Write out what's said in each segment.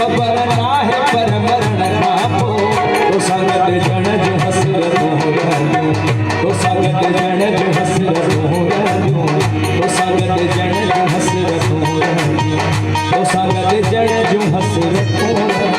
खबर ना है पर मरण कापो तो संगत जन जो हसरत हो रहियो तो संगत जन जो हसरत हो रहियो तो संगत जन जो हसरत हो रहियो तो संगत जन जो हसरत हो रहियो।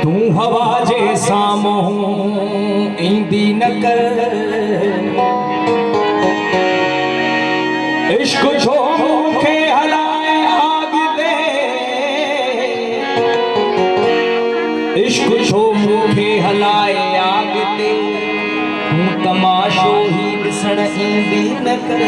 तू हवा जे साम्हूं ईंदी न कर इश्क छो मूंखे हलाए आॻिते इश्क छो मूंखे हलाए आॻिते तूं तमाशो ही ॾिसण ईंदी न कर।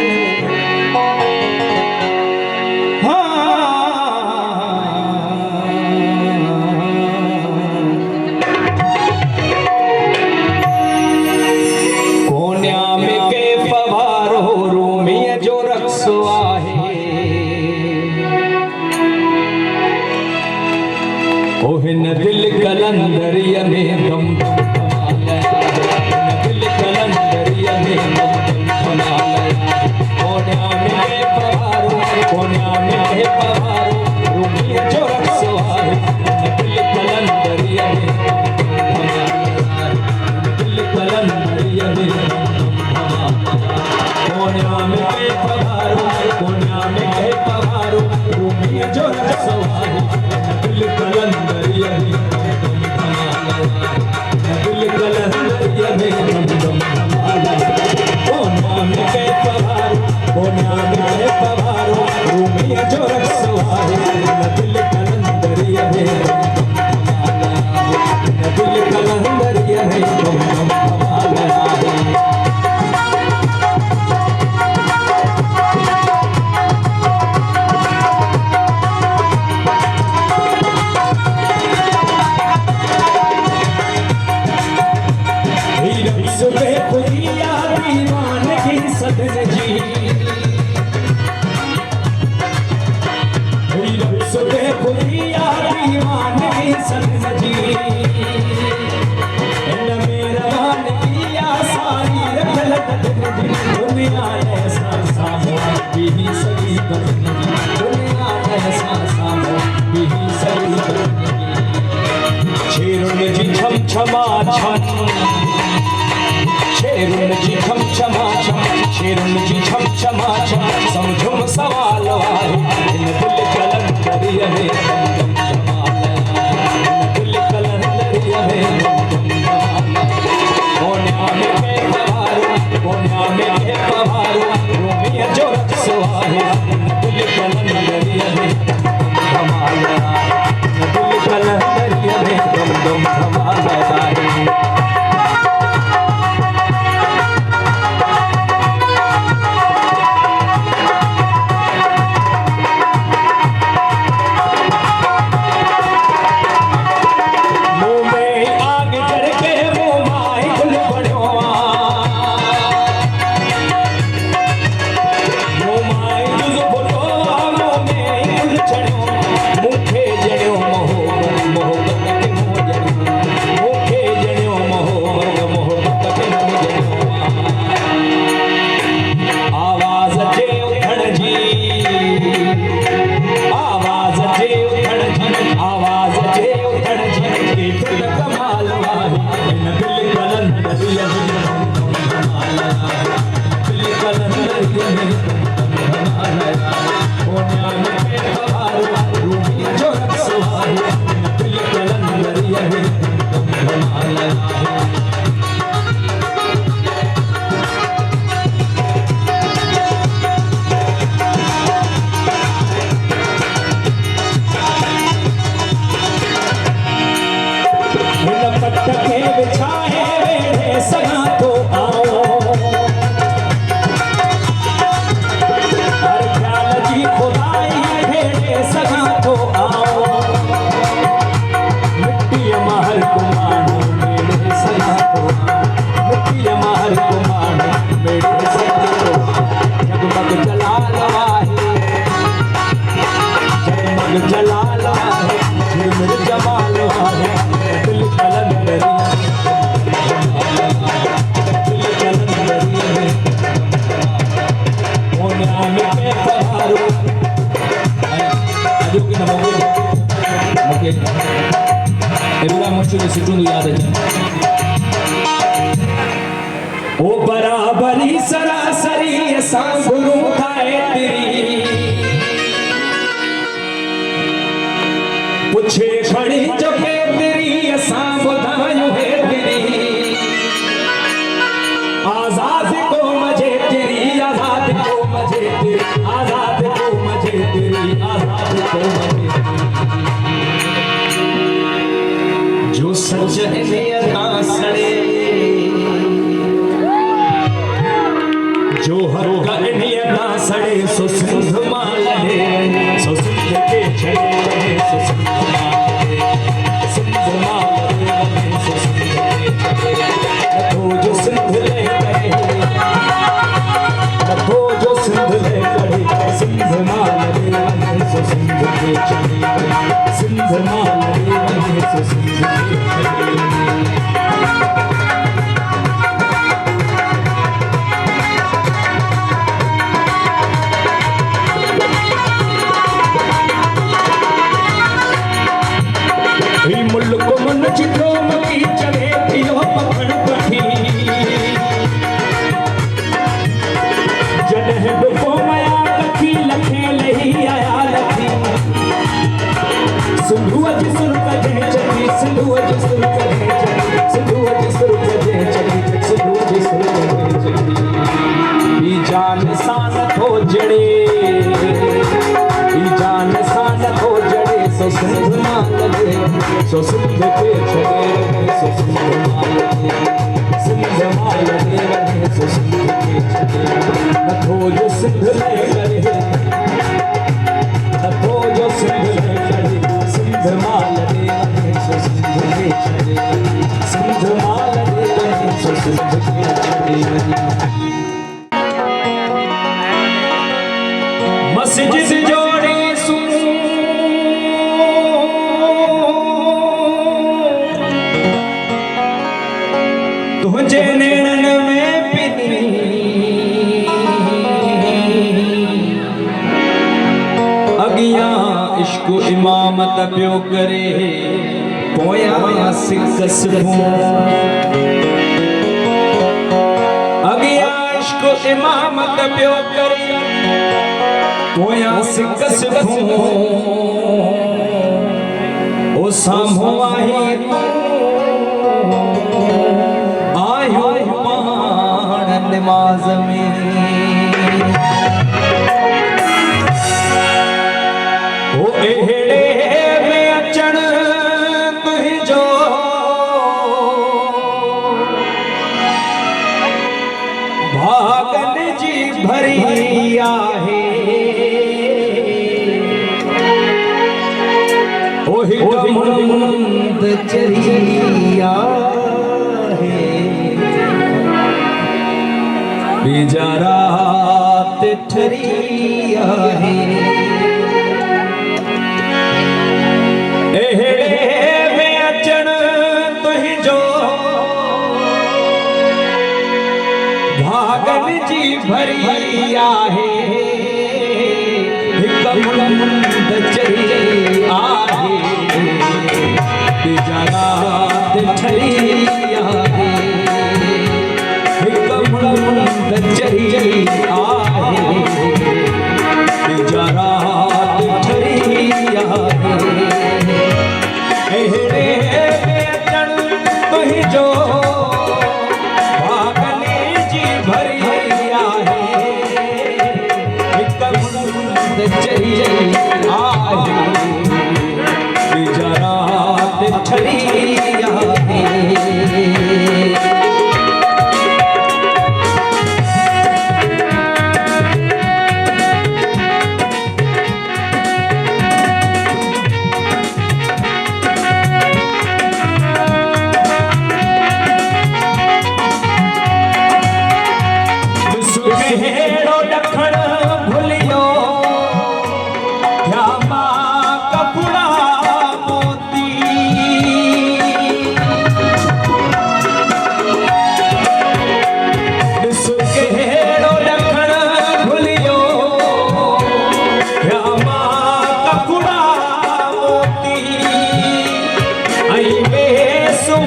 हिन दिल कलंदरिया में दम दिल कलंदरिया में दम कोन्या में पवारो कोन्या में पवारो रूमिया जो रखसो है दिल कलंदरिया में दिल कलंदरिया में कोन्या में पवारो रूमिया जो रखसो है दिल कलंदरिया में दिल कलंदरिया में दम कोन्या में पवारो रूमिया जो रखसो है दिल कलंदरिया में दिल कलंदरिया में दम क्षमा शेरुन जी छम क्षमा शेरुन जी छम क्षमा समझुम सवाल आए इन दिल कलंदरिया में दिल कलंदरिया में कोन्या में पवारो रूमिया जो रखसो है दिल कलंदरिया में दिल कलंदरिया में दम एवढा मुश्किल सुटून याद आहे ओ बराबरी सरासरी असां गुरु थाए तेरी पुछे खड़ी जो के तेरी असां बुधायो है तेरी आजाद को मजे तेरी आजाद को मजे तेरी आजाद को मजे तेरी आजाद को मजे जो सच है अता सड़े जो हर करनिया ना सड़े सो सिंध माल है सो सिंध के चले सो सिंध माल है सो सिंध के चले तो जो सिंध ले करे तो जो सिंध ले करे सिंध माल है सो सिंध के चले सिंध माल है सो सिंध के चले मुल्क मन चित्रो मकी चले पियो पखड़ पठी जडह डुको मया कथी लखे लही आया लखी सिंधु अज सुर कजे चली सिंधु अज सुर कजे चली सिंधु अज सुर कजे चली सिंधु अज सुर कजे चली ई जान सान थो जड़े ई जान सान थो जड़े सो सिंध माल दे सो सिंध के चले सो सिंध माल दे सो सिंध के चले नथो जो सिंध ले करे नथो जो सिंध ले करे सिंध माल दे सो सिंध के चले सिंध माल दे सो सिंध के चले मस्जिद जोड़े तुझे नैनन में पिनी अगियां इश्क इमामत पियो करे पोया सिकस अगियां इश्क इमामत पियो करे पोया सिकस ओ साम्हूं आहे नमाज में ओ एड़े में अचण तुझो भागन जी भरी आहे ओ हिकमत चरी आहे बेजारात ठरी आहे एड़े में अचण तुझो भागन जी भरी आहे हिकमत चरी आहे बेजारात ठरी आहे चरी आहे बेजारात ठरी आहे एड़े अचण तुझो भागने जी भरी आहे हिकमत चरी आहे बेजारात ठरी आहे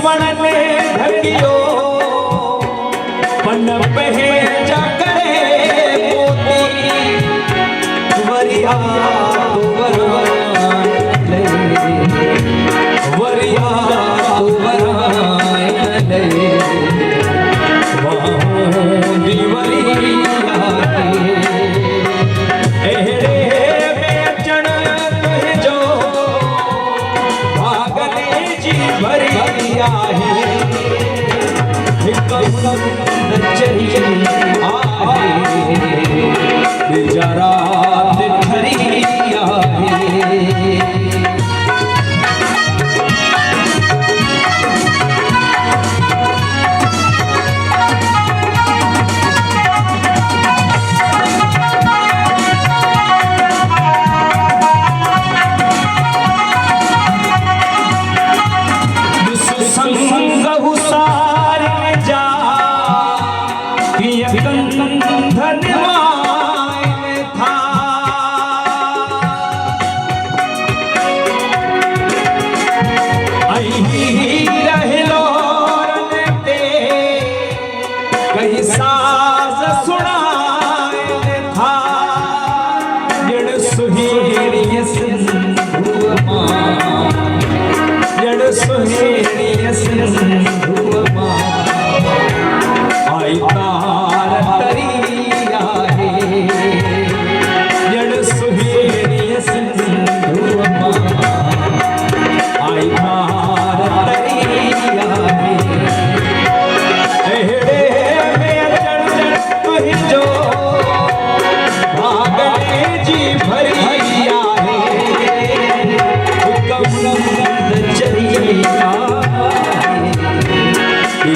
दुश्मन ने ढकियो पन पहे जाकरे मोती वरिया तो वरवाले वरिया तो वरवाले वाहोंदी वरिया एहरे बेचण कहजो भागने जी भरिया है बेचारा ठरिया कहीं साज सुनाए था जड़ सुहेड़िय सिंधुमा जड़ सुहेड़िय सिंधुमा आई तार तरिया है जड़ सुहेड़िय सिंधुमा आई तार तरिया है जो भागने जी भरिया है चरिया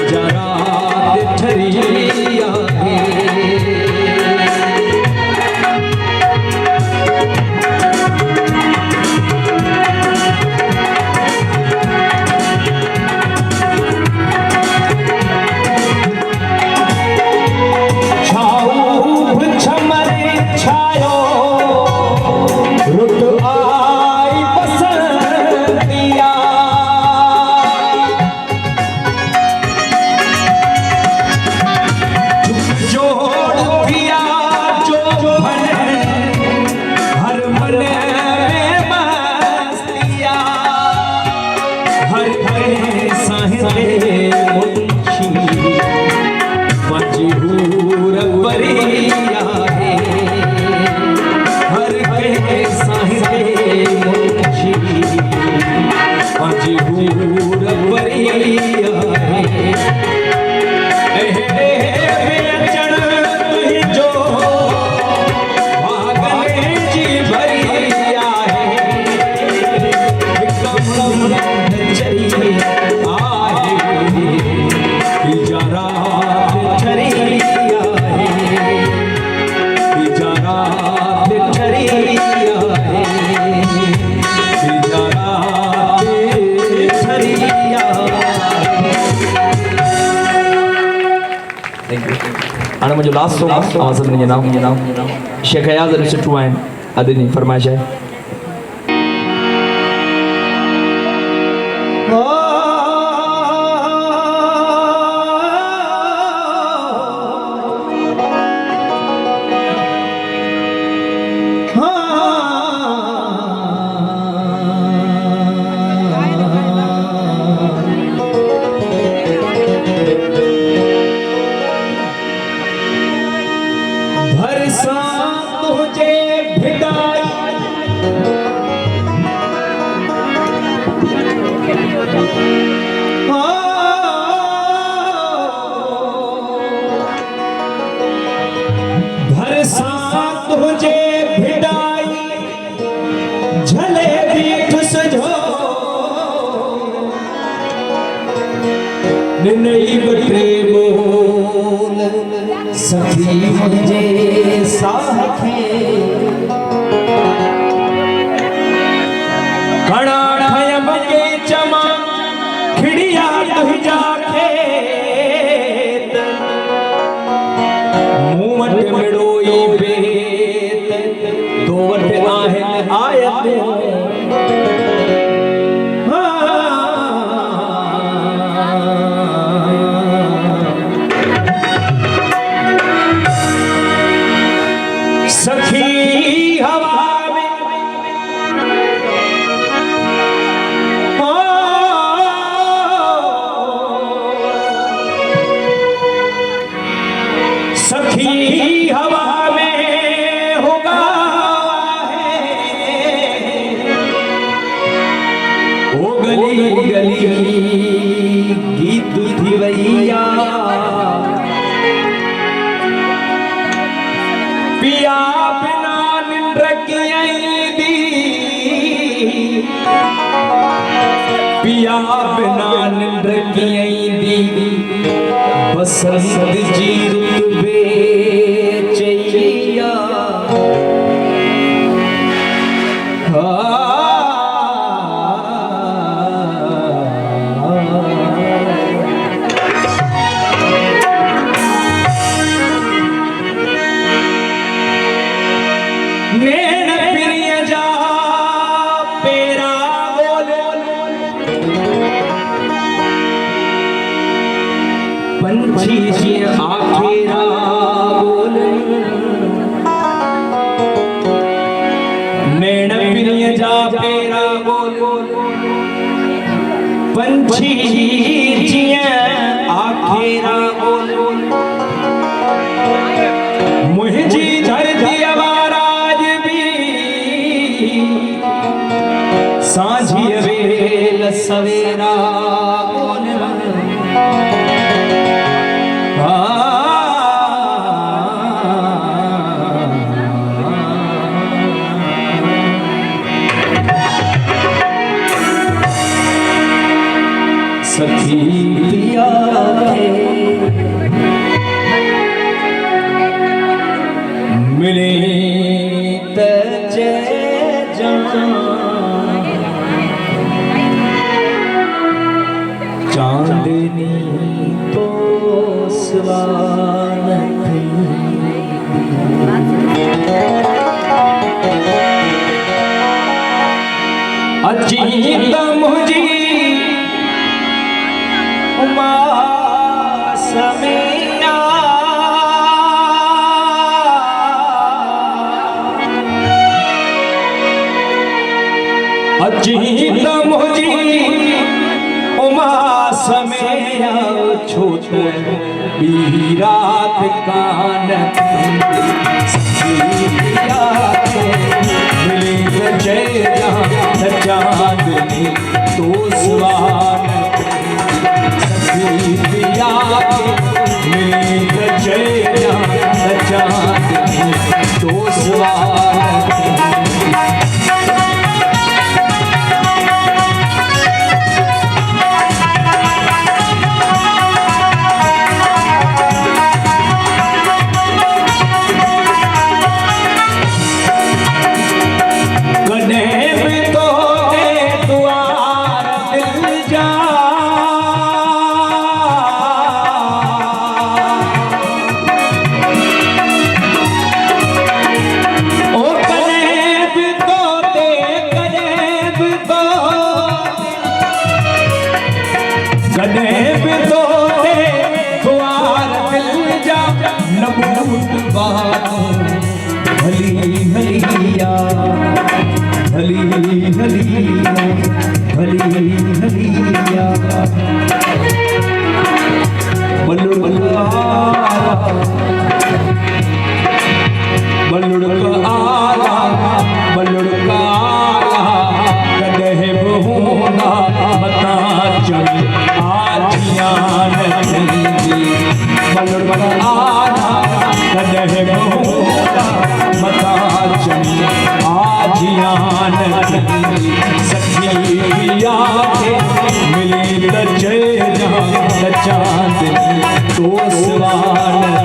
जरा ठरिया है आणि मुंहिंजो लास्ट सॉन्ग आवाज़ में नाम शेख अयाज़ अली सुठो आहिनि अदनी फरमाइश है नई बटे बोल सखी मुझे साखे कड़ा खयम के चमा खिड़िया तुह जाके मुंह वट मिड़ोई बेत दो वट आहन आयत गली गली गीत थी वैया पिया बिना निंद्र दी पिया बिना निंद्र दी बसंत जी रुत बेचैया पंछी जी आखेरा बोल नैन पिनिय जा पेरा बोल पंछी जी आखेरा बोल मुझी धरती आवाराज भी सांझी वेल सवेरा सखी पिया मिले तजे चांदनी तो स्वान अजीत मुझी समिया अजीत मुझी उमा समेया छोट बीरात कान मिले जय चांदनी तो स्वान पिया मिले जय चांदनी तो स्वान भली हलिया भली हलिया भली हलिया बल्लुड़ आला बल्लुड़ काला कदह बहुना बता चल आजियान बल्लुड़ आला कदह बहुना बता चल आजियान सखी पिया मिले तजय चांदनी तो स्वान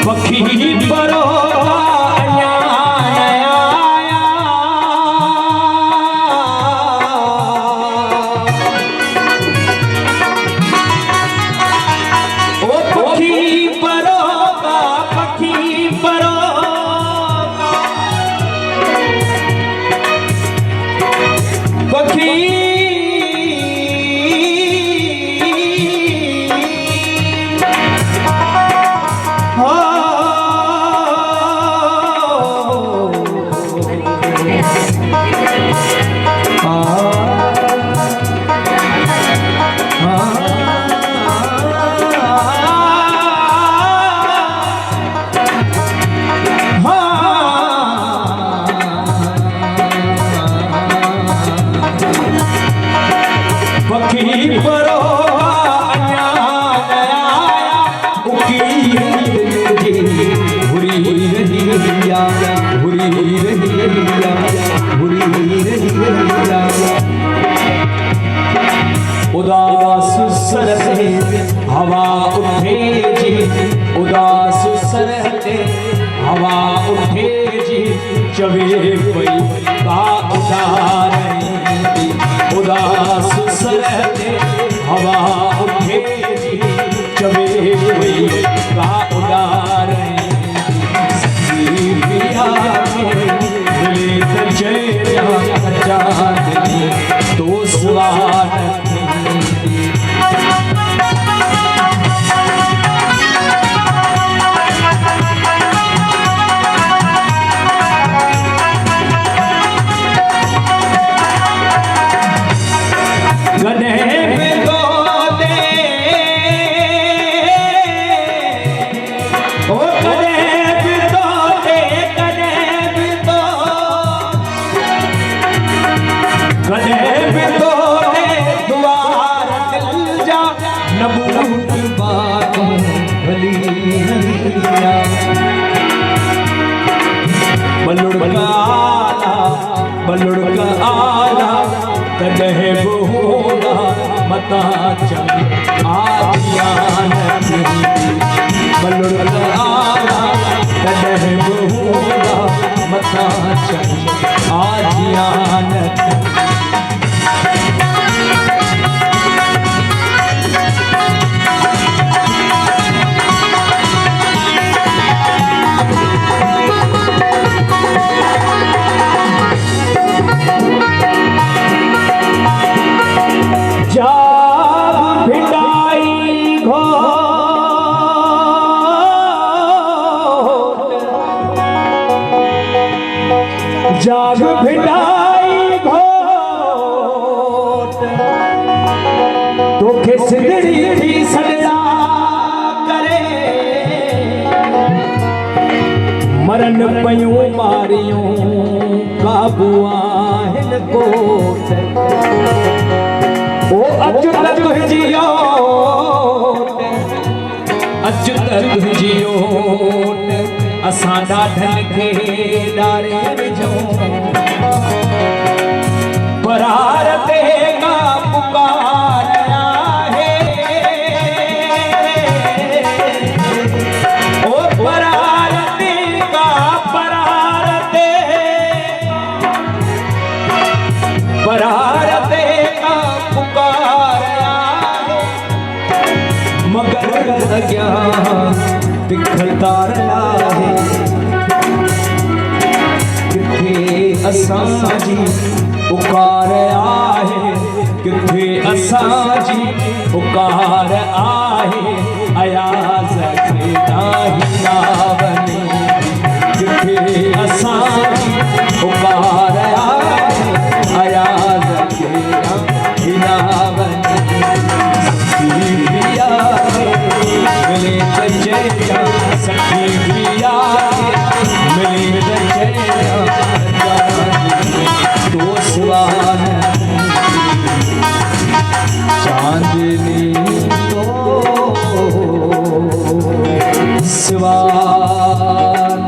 पखी परो परो उकी हुरी रहिया हुरी रहिया हुरी रहिया उदास सरहते हवा उठे जी उदास सरहते हवा उठे जी चवे पई का उदार उदास सरहते हवा उठे जी चवे पई का उदार पिया मिले तजया जानी तो सवार बलुड़का आला कदह बहुना मता चल आदियान बलुड़का आला कदह बहुना मता चल आदियान जाग भिटाई घोट तो खिसड़ी थी सड़ा करे मरन पयूं मारियूं काबुआ हिन कोट ओ अचुत तुझियो अचुत तुझियो असां ॾाढनि खे ॾारे विझो परार ते का पुकार आहे ओ परार ते का पुकार आहे मगर अॻियां तिखल तार आहे किथे असांजी पुकार आहे किथे असांजी पुकार आहे अयाज़ खे नाही वञे किथे असांजी पुकार आहे अयाज़ खे नाही वञे मिले तजया सखी पिया मिले तजया तो स्वान चांदनी तो स्वान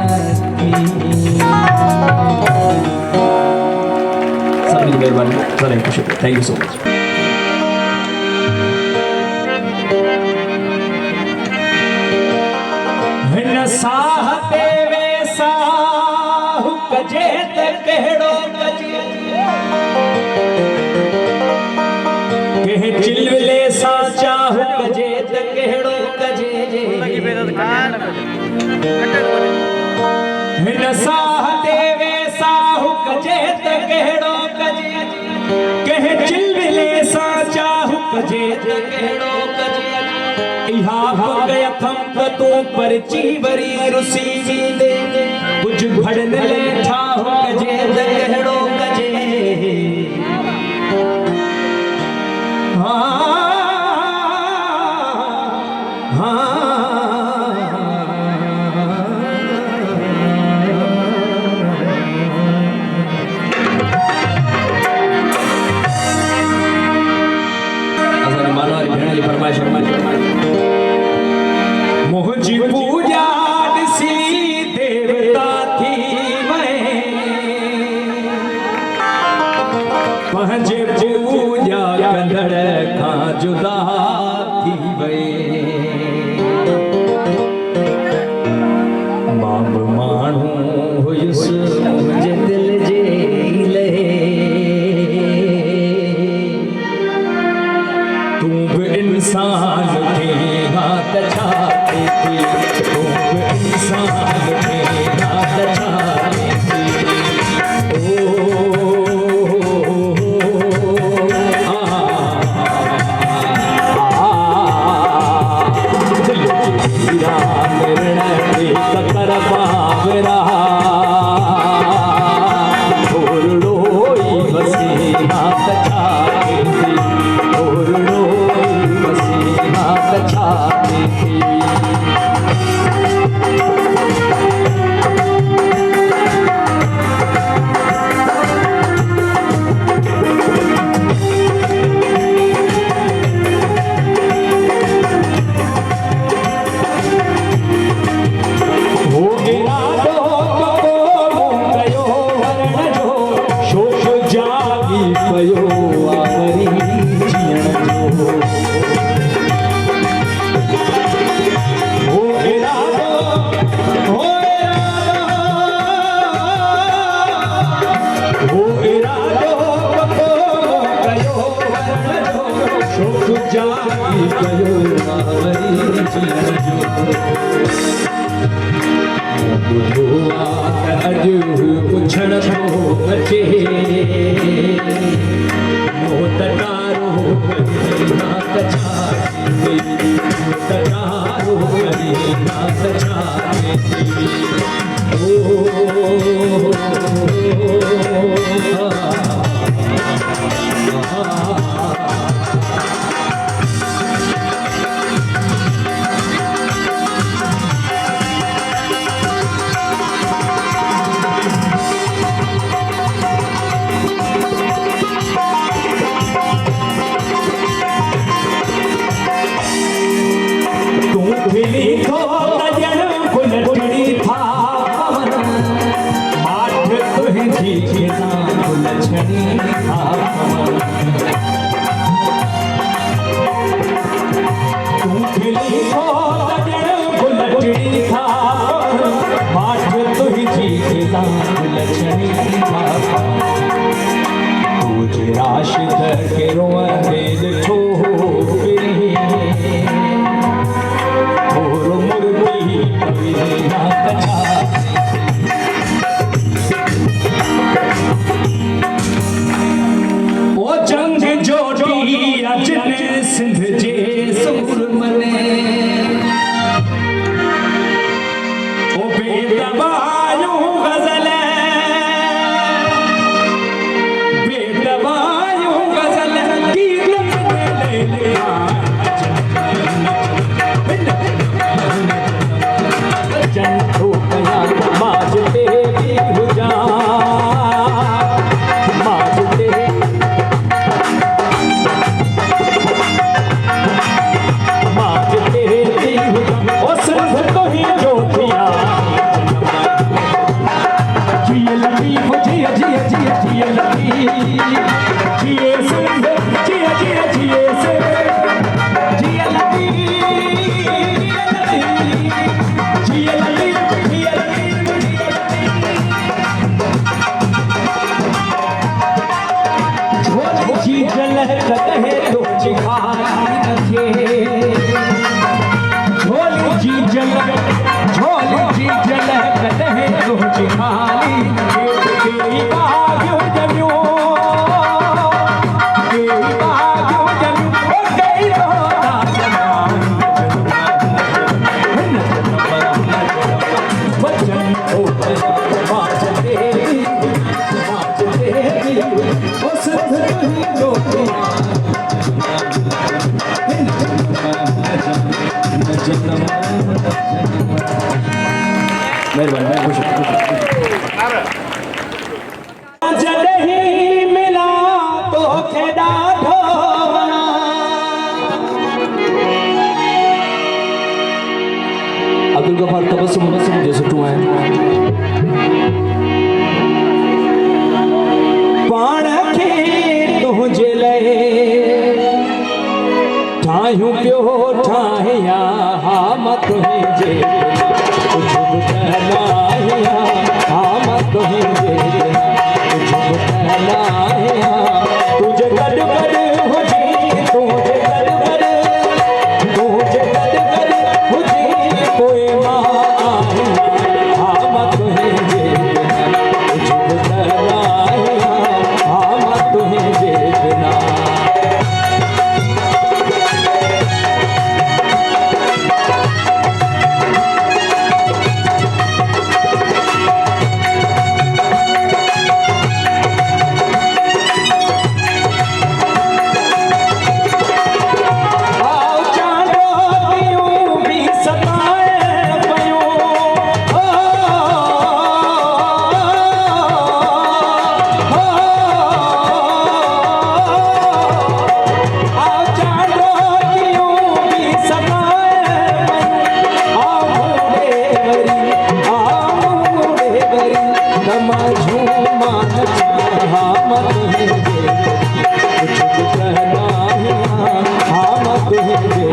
सबकी मेहरबानी thank you so much Sah ते वे साहु कजे त कहिड़ो कजे के चिलवले सां चाहु कजे त कहिड़ो कजे हिन साह ते वे साहु कजे त कहिड़ो कजे के चिलवले सां चाहु कजे त कहिड़ो कजे इहा पग अथम तूं परची वरी रुसी दे कुछ भड़न ले ठाह कजे त कहिड़ो कजे हाँ हाँ फरमाइश मुझी पूजा सी देवता थी मैं पंहिंजे पूजा कंदड़ खां जुदा थी वई मां बि माण्हू हुयुसि मुंहिंजे दिल जे लहे तूं बि इंसान थे हा त छा थी तूं बि इंसान थे हा त छा थी पुछण थो अचे मोत तारो नात छा मोत तारो नात छा सिंध जे सुर मने ओ बेदबायूं गज़ल गीत ले जन तो कया माज ते भी हुजा माज ते मेहरबानी मिला तो खे ॾाढो ठाहियूं पियो ठाहिया हा मां तुंहिंजे कुझु बि कहलाहिया हा मां तुंहिंजे कुझु बि कहलाहिया तुझे गॾु गॾु हुजी तुझे गॾु गॾु तुझे गॾु गॾु हुजी पोइ मां आहियां हा मां तुंहिंजे कुझु बि कहलाहिया हा मां तुंहिंजे